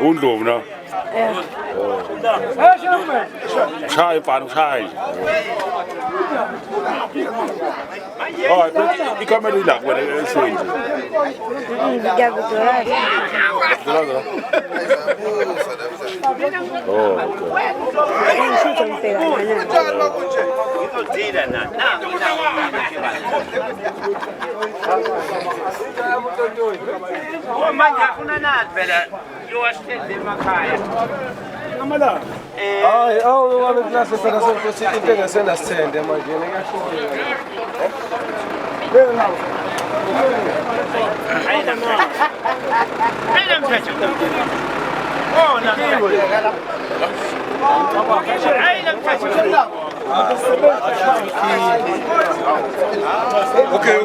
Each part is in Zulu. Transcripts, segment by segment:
Undlovu na. Chai pan chai. Oh, I come di là quelle senti. Oh. Uma classe para ser possível integração na cena, imagina. Okay.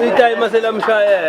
Itay masalam siya